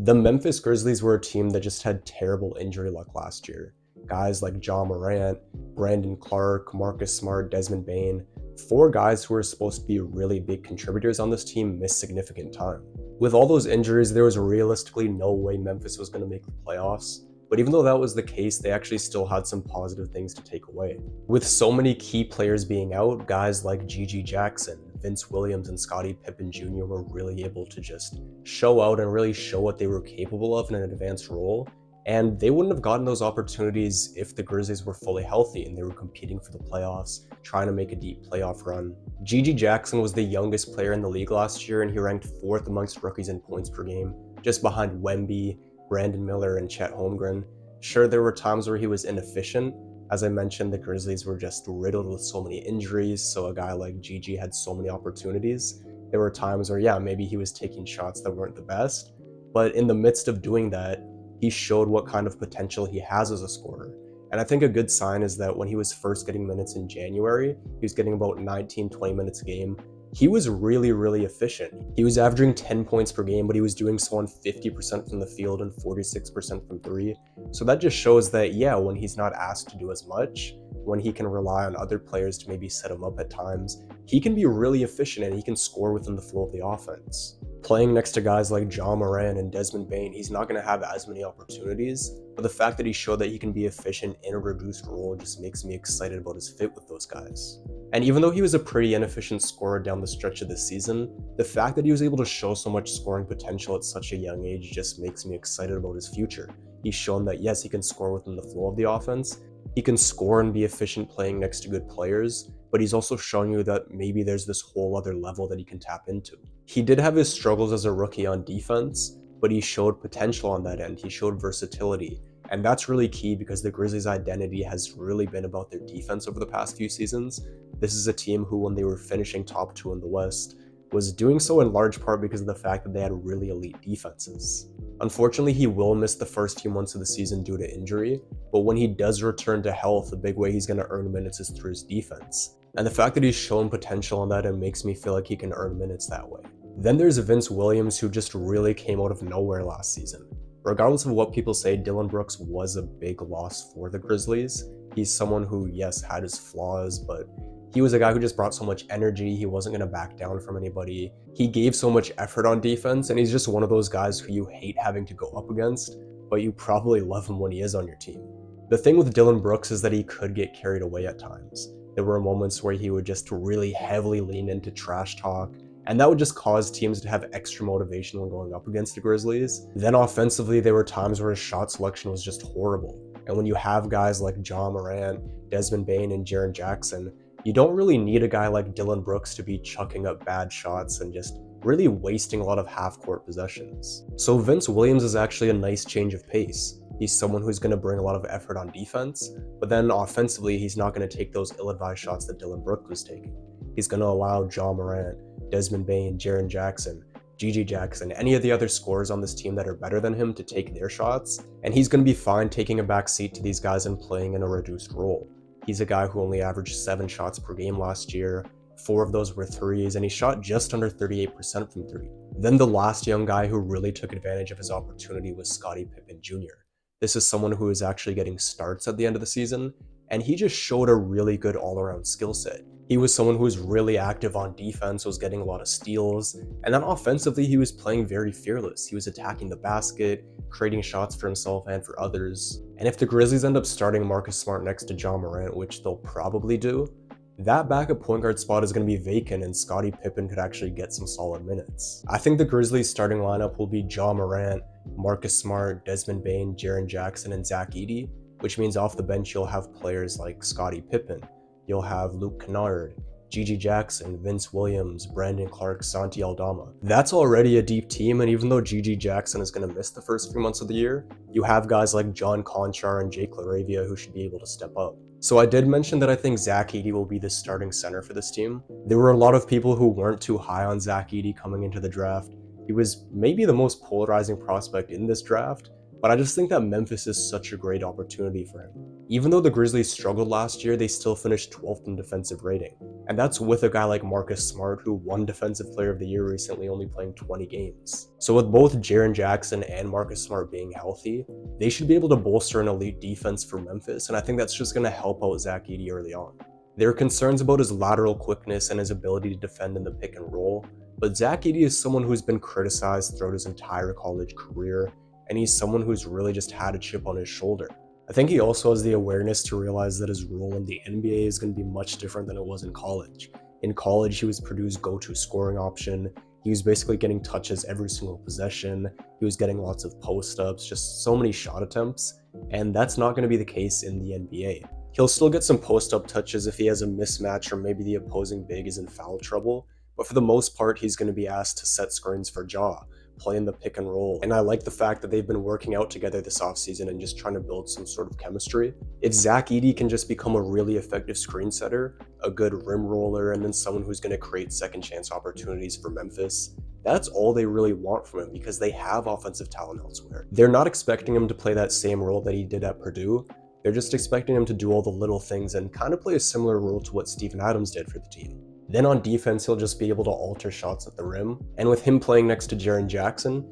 The Memphis Grizzlies were a team that just had terrible injury luck last year. Guys like Ja Morant, Brandon Clark, Marcus Smart, Desmond Bane, four guys who were supposed to be really big contributors on this team missed significant time. With all those injuries, there was realistically no way Memphis was going to make the playoffs. But even though that was the case, they actually still had some positive things to take away. With so many key players being out, guys like Gigi Jackson, Vince Williams, and Scotty Pippen Jr. were really able to just show out and really show what they were capable of in an advanced role. And they wouldn't have gotten those opportunities if the Grizzlies were fully healthy and they were competing for the playoffs, trying to make a deep playoff run. Gigi Jackson was the youngest player in the league last year, and he ranked 4th amongst rookies in points per game, just behind Wemby, Brandon Miller, and Chet Holmgren. Sure, there were times where he was inefficient. As I mentioned, the Grizzlies were just riddled with so many injuries, so a guy like Gigi had so many opportunities. There were times where, yeah, maybe he was taking shots that weren't the best, but in the midst of doing that, he showed what kind of potential he has as a scorer. And I think a good sign is that when he was first getting minutes in January, he was getting about 19-20 minutes a game. He was really efficient. He was averaging 10 points per game, but he was doing so on 50% from the field and 46% from three. So that just shows that, yeah, when he's not asked to do as much, when he can rely on other players to maybe set him up at times, he can be really efficient and he can score within the flow of the offense. Playing next to guys like Ja Morant and Desmond Bane, he's not going to have as many opportunities, but the fact that he showed that he can be efficient in a reduced role just makes me excited about his fit with those guys. And even though he was a pretty inefficient scorer down the stretch of the season, the fact that he was able to show so much scoring potential at such a young age just makes me excited about his future. He's shown that yes, he can score within the flow of the offense, he can score and be efficient playing next to good players, but he's also showing you that maybe there's this whole other level that he can tap into. He did have his struggles as a rookie on defense, but he showed potential on that end. He showed versatility, and that's really key because the Grizzlies' identity has really been about their defense over the past few seasons. This is a team who, when they were finishing top 2 in the West, was doing so in large part because of the fact that they had really elite defenses. Unfortunately, he will miss the first few months of the season due to injury, but when he does return to health, the big way he's going to earn minutes is through his defense. And the fact that he's shown potential on that, it makes me feel like he can earn minutes that way. Then there's Vince Williams, who just really came out of nowhere last season. Regardless of what people say, Dillon Brooks was a big loss for the Grizzlies. He's someone who, yes, had his flaws, but he was a guy who just brought so much energy. He wasn't going to back down from anybody. He gave so much effort on defense, and he's just one of those guys who you hate having to go up against, but you probably love him when he is on your team. The thing with Dillon Brooks is that he could get carried away at times. There were moments where he would just really heavily lean into trash talk, and that would just cause teams to have extra motivation when going up against the Grizzlies. Then offensively, there were times where his shot selection was just horrible. And when you have guys like Ja Morant, Desmond Bane, and Jaren Jackson, you don't really need a guy like Dillon Brooks to be chucking up bad shots and just really wasting a lot of half-court possessions. So Vince Williams is actually a nice change of pace. He's someone who's going to bring a lot of effort on defense, but then offensively, he's not going to take those ill-advised shots that Dillon Brooks was taking. He's going to allow Ja Morant, Desmond Bane, Jaren Jackson, Gigi Jackson, any of the other scorers on this team that are better than him to take their shots, and he's going to be fine taking a back seat to these guys and playing in a reduced role. He's a guy who only averaged 7 shots per game last year, 4 of those were threes, and he shot just under 38% from 3. Then the last young guy who really took advantage of his opportunity was Scotty Pippen Jr. This is someone who is actually getting starts at the end of the season, and he just showed a really good all-around skill set. He was someone who was really active on defense, was getting a lot of steals, and then offensively he was playing very fearless. He was attacking the basket, creating shots for himself and for others. And if the Grizzlies end up starting Marcus Smart next to Ja Morant, which they'll probably do, that backup point guard spot is going to be vacant and Scottie Pippen could actually get some solid minutes. I think the Grizzlies starting lineup will be Ja Morant, Marcus Smart, Desmond Bane, Jaren Jackson, and Zach Edey, which means off the bench you'll have players like Scottie Pippen, you'll have Luke Kennard, Gigi Jackson, Vince Williams, Brandon Clark, Santi Aldama. That's already a deep team, and even though Gigi Jackson is going to miss the first few months of the year, you have guys like John Conchar and Jake LaRavia who should be able to step up. So I did mention that I think Zach Edey will be the starting center for this team. There were a lot of people who weren't too high on Zach Edey coming into the draft. He was maybe the most polarizing prospect in this draft, but I just think that Memphis is such a great opportunity for him. Even though the Grizzlies struggled last year, they still finished 12th in defensive rating. And that's with a guy like Marcus Smart, who won Defensive Player of the Year recently, only playing 20 games. So with both Jaren Jackson and Marcus Smart being healthy, they should be able to bolster an elite defense for Memphis, and I think that's just going to help out Zach Edey early on. There are concerns about his lateral quickness and his ability to defend in the pick and roll, but Zach Edey is someone who's been criticized throughout his entire college career, and he's someone who's really just had a chip on his shoulder. I think he also has the awareness to realize that his role in the NBA is going to be much different than it was in college. In college, he was Purdue's go-to scoring option. He was basically getting touches every single possession. He was getting lots of post-ups, just so many shot attempts, and that's not going to be the case in the NBA. He'll still get some post-up touches if he has a mismatch or maybe the opposing big is in foul trouble, but for the most part, he's going to be asked to set screens for Ja, play in the pick and roll, and I like the fact that they've been working out together this offseason and just trying to build some sort of chemistry. If Zach Edey can just become a really effective screen setter, a good rim roller, and then someone who's going to create second chance opportunities for Memphis, that's all they really want from him because they have offensive talent elsewhere. They're not expecting him to play that same role that he did at Purdue. They're just expecting him to do all the little things and kind of play a similar role to what Steven Adams did for the team. Then on defense, he'll just be able to alter shots at the rim. And with him playing next to Jaren Jackson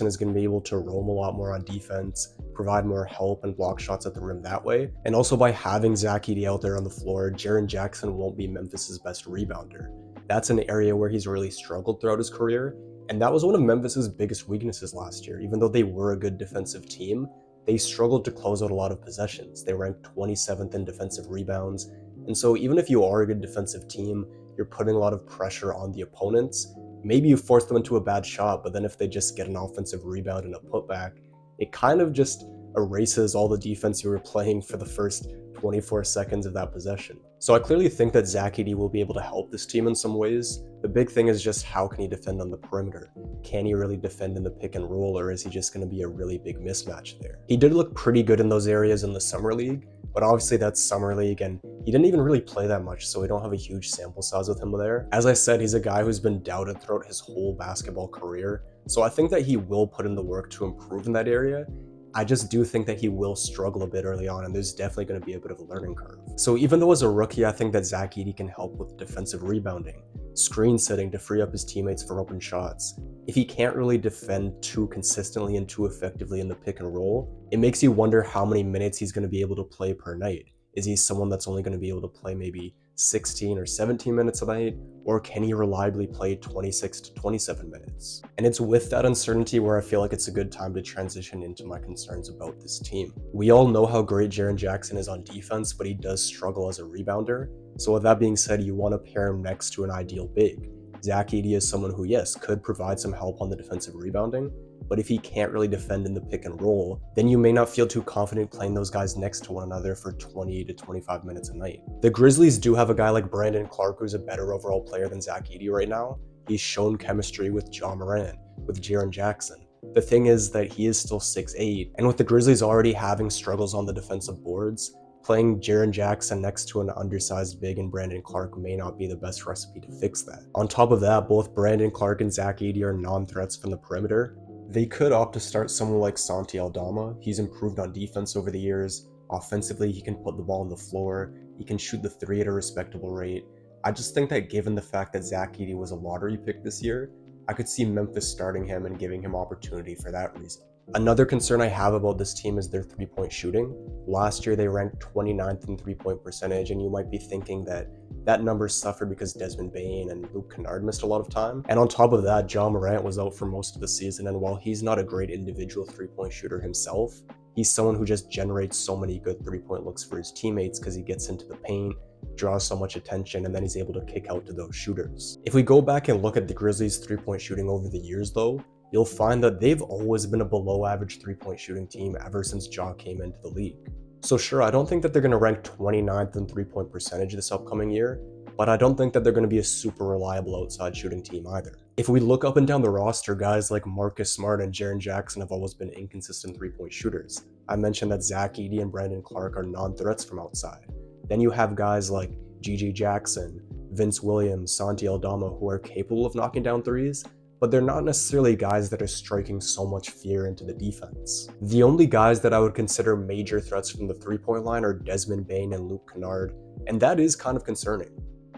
is going to be able to roam a lot more on defense, provide more help and block shots at the rim that way. And also by having Zach Edey out there on the floor, Jaren Jackson won't be Memphis's best rebounder. That's an area where he's really struggled throughout his career. And that was one of Memphis's biggest weaknesses last year. Even though they were a good defensive team, they struggled to close out a lot of possessions. They ranked 27th in defensive rebounds. And so even if you are a good defensive team, you're putting a lot of pressure on the opponents. Maybe you force them into a bad shot, but then if they just get an offensive rebound and a putback, it kind of just erases all the defense you were playing for the first 24 seconds of that possession. So I clearly think that Zach Edey will be able to help this team in some ways. The big thing is just how can he defend on the perimeter? Can he really defend in the pick and roll, or is he just going to be a really big mismatch there? He did look pretty good in those areas in the summer league, but obviously that's summer league and he didn't even really play that much, so we don't have a huge sample size with him there. As I said, he's a guy who's been doubted throughout his whole basketball career, so I think that he will put in the work to improve in that area. I just do think that he will struggle a bit early on, and there's definitely going to be a bit of a learning curve. So even though as a rookie, I think that Zach Edey can help with defensive rebounding, screen setting to free up his teammates for open shots. If he can't really defend too consistently and too effectively in the pick and roll, it makes you wonder how many minutes he's going to be able to play per night. Is he someone that's only going to be able to play maybe 16 or 17 minutes a night, or can he reliably play 26 to 27 minutes? And it's with that uncertainty where I feel like it's a good time to transition into my concerns about this team. We all know how great Jaren Jackson is on defense, but he does struggle as a rebounder. So with that being said, you want to pair him next to an ideal big. Zach Edey is someone who, yes, could provide some help on the defensive rebounding, but if he can't really defend in the pick and roll, then you may not feel too confident playing those guys next to one another for 20 to 25 minutes a night. The Grizzlies do have a guy like Brandon Clark who's a better overall player than Zach Edey right now. He's shown chemistry with Ja Morant, with Jaren Jackson. The thing is that he is still 6'8", and with the Grizzlies already having struggles on the defensive boards, playing Jaren Jackson next to an undersized big in Brandon Clark may not be the best recipe to fix that. On top of that, both Brandon Clark and Zach Edey are non-threats from the perimeter. They could opt to start someone like Santi Aldama. He's improved on defense over the years. Offensively, he can put the ball on the floor. He can shoot the three at a respectable rate. I just think that given the fact that Zach Edey was a lottery pick this year, I could see Memphis starting him and giving him opportunity for that reason. Another concern I have about this team is their three-point shooting. Last year, they ranked 29th in three-point percentage, and you might be thinking that that number suffered because Desmond Bane and Luke Kennard missed a lot of time. And on top of that, Ja Morant was out for most of the season, and while he's not a great individual three-point shooter himself, he's someone who just generates so many good three-point looks for his teammates because he gets into the paint, draws so much attention, and then he's able to kick out to those shooters. If we go back and look at the Grizzlies' three-point shooting over the years, though, you'll find that they've always been a below-average three-point shooting team ever since Ja came into the league. So sure, I don't think that they're going to rank 29th in three-point percentage this upcoming year, but I don't think that they're going to be a super reliable outside shooting team either. If we look up and down the roster, guys like Marcus Smart and Jaren Jackson have always been inconsistent three-point shooters. I mentioned that Zach Edey and Brandon Clark are non-threats from outside. Then you have guys like Gii Jackson, Vince Williams, Santi Aldama, who are capable of knocking down threes, but they're not necessarily guys that are striking so much fear into the defense. The only guys that I would consider major threats from the three-point line are Desmond Bane and Luke Kennard, and that is kind of concerning.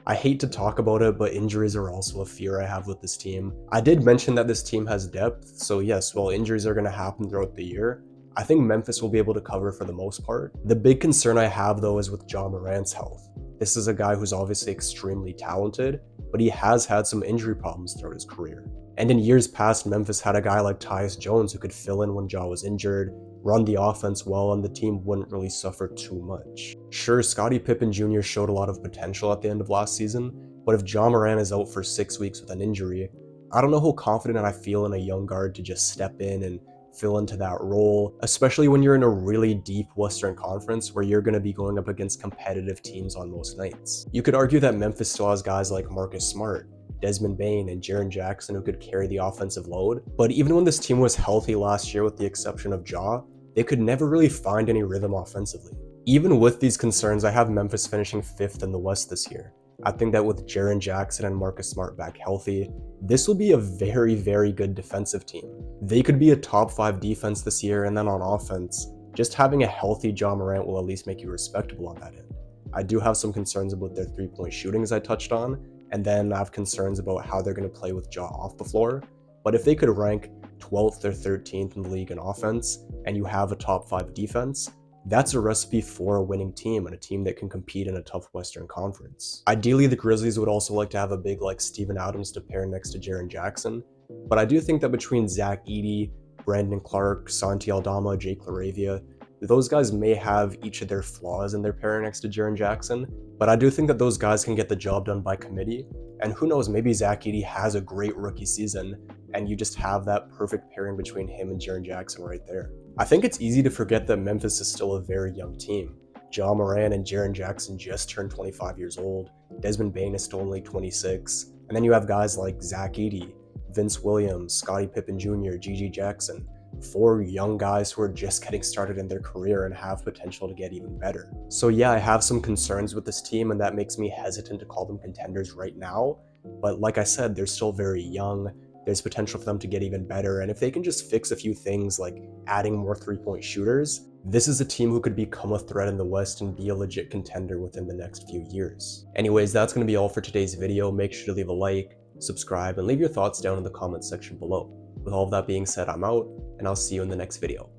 I hate to talk about it, but injuries are also a fear I have with this team. I did mention that this team has depth, so yes, while injuries are going to happen throughout the year, I think Memphis will be able to cover for the most part. The big concern I have though is with Ja Morant's health. This is a guy who's obviously extremely talented, but he has had some injury problems throughout his career. And in years past, Memphis had a guy like Tyus Jones who could fill in when Ja was injured, run the offense well, and the team wouldn't really suffer too much. Sure, Scotty Pippen Jr. showed a lot of potential at the end of last season, but if Ja Morant is out for 6 weeks with an injury, I don't know how confident I feel in a young guard to just step in and fill into that role, especially when you're in a really deep Western Conference where you're going to be going up against competitive teams on most nights. You could argue that Memphis still has guys like Marcus Smart, Desmond Bane, and Gii Jackson who could carry the offensive load, but even when this team was healthy last year with the exception of Ja, they could never really find any rhythm offensively. Even with these concerns, I have Memphis finishing 5th in the West this year. I think that with Gii Jackson and Marcus Smart back healthy, this will be a very, very good defensive team. They could be a top 5 defense this year, and then on offense, just having a healthy Ja Morant will at least make you respectable on that end. I do have some concerns about their three-point shooting as I touched on, and then I have concerns about how they're going to play with Ja off the floor. But if they could rank 12th or 13th in the league in offense, and you have a top 5 defense, that's a recipe for a winning team and a team that can compete in a tough Western Conference. Ideally, the Grizzlies would also like to have a big like Steven Adams to pair next to Gii Jackson, but I do think that between Zach Edey, Brandon Clark, Santi Aldama, Jake LaRavia, those guys may have each of their flaws in their pairing next to Gii Jackson, but I do think that those guys can get the job done by committee, and who knows, maybe Zach Edey has a great rookie season, and you just have that perfect pairing between him and Gii Jackson right there. I think it's easy to forget that Memphis is still a very young team. Ja Morant and Gii Jackson just turned 25 years old, Desmond Bane is still only 26, and then you have guys like Zach Edey, Vince Williams, Scotty Pippen Jr., Gigi Jackson, 4 young guys who are just getting started in their career and have potential to get even better. So yeah, I have some concerns with this team, and that makes me hesitant to call them contenders right now, but like I said, they're still very young. There's potential for them to get even better, and if they can just fix a few things like adding more three-point shooters, this is a team who could become a threat in the West and be a legit contender within the next few years. Anyways, that's going to be all for today's video. Make sure to leave a like, subscribe, and leave your thoughts down in the comments section below. With all of that being said, I'm out, and I'll see you in the next video.